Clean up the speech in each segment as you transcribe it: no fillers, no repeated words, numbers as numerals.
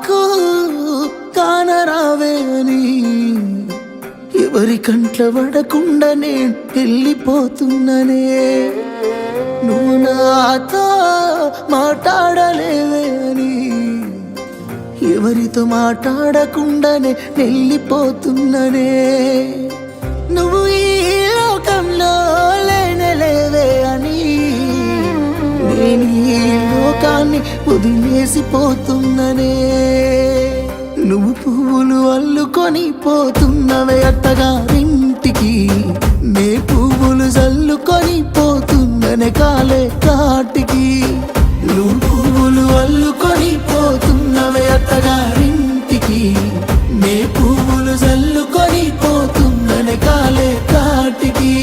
నాకు కానరావే అని ఎవరి కంట్ల పడకుండా నేను వెళ్ళిపోతున్ననే నువ్వు నాతో మాట్లాడలేవే అని ఎవరితో మాట్లాడకుండానే వెళ్ళిపోతున్ననే నువ్వు ఈ లోకంలో లేనలేవే అని నేను ఈ లోకాన్ని వదిలేసిపోతున్ననే నువ్వు పువ్వులు అల్లుకొని పోతున్నవే అత్తగారింటికి నే పువ్వులు జల్లుకొని పోతున్ననే కాలే కాటికి నువ్వు పువ్వులు అల్లుకొని పోతున్నవే అత్తగారింటికి నే పువ్వులు జల్లుకొని పోతున్ననే కాలే కాటికి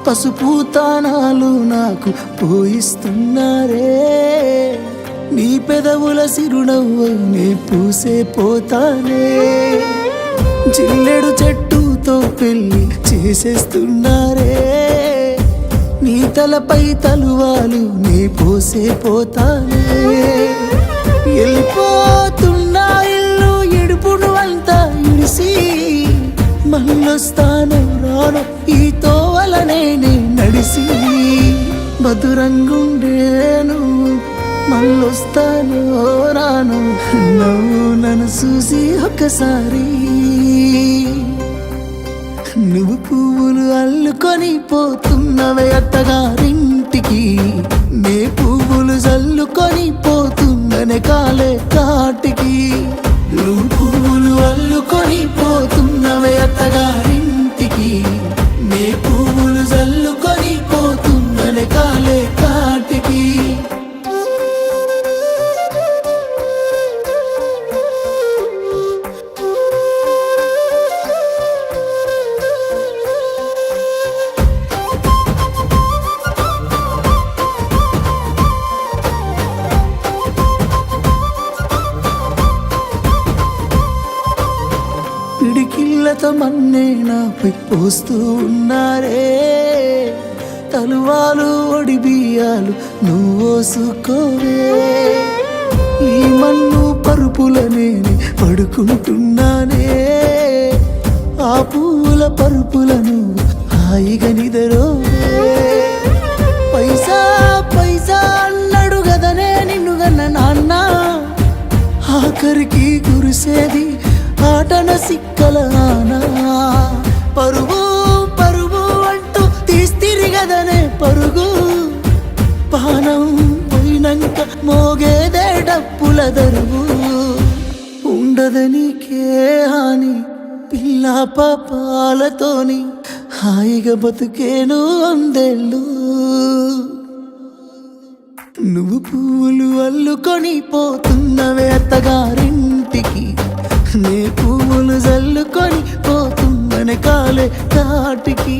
పసుపు తానాలు నాకు పోయిస్తున్నారే నీ పెదవుల సిరునవ్వు నే పూసే పోతానే జిల్లెడు చెట్టుతో పెళ్లి చేసేస్తున్నారే నీ తలపై తలువాలు నే పోసే పోతానే వెళ్ళిపోతున్నా ఇల్లు ఇడుపును అంతా ఇడిసి మళ్ళొస్తాను రాను ఈ తోవలనే నడిసి మధురంగుండేను మళ్ళొస్తాను రాను నువ్వు నన్ను చూసి ఒక్కసారి నువ్వు పువ్వులు అల్లుకొని పోతున్నవే అత్తగారింటికి నే పువ్వులు జల్లుకొని పోతున్ననే కాలే కాటికి నువ్వు పువ్వులు అల్లుకొని పోతున్నవే అత్తగారింటికి నే పువ్వులు జల్లుకొని పోతున్ననే కాలే కాటికి పిడికిళ్ళతో మన్నే నాపై పోస్తూ ఉన్నారే తలువాలు ఒడి బియ్యాలు నువ్వోసుకోవే ఈ మన్ను పరుపులనే పడుకుంటున్నానే ఆ పూల పరుపులను హాయిగా నిదరోవే పైసా పైసా అన్నాడు గదనే నిన్ను గన్న నాన్న ఆఖరికి కురిసేది ఆటన సిక్కల పరుగు పరుగు అంటూ తీస్తిరిగదనే పరుగు పానం పోయినంక మోగేదే డప్పుల దరువు ఉండదనికే హాని పిల్ల పాపాలతోని హాయిగా బతుకేను అందేళ్ళు నువ్వు పువ్వులు అల్లుకొని పోతున్నవే అత్తగారింటికి నే పువ్వులు జల్లుకొని పోతున్ననే కాలే కాటికి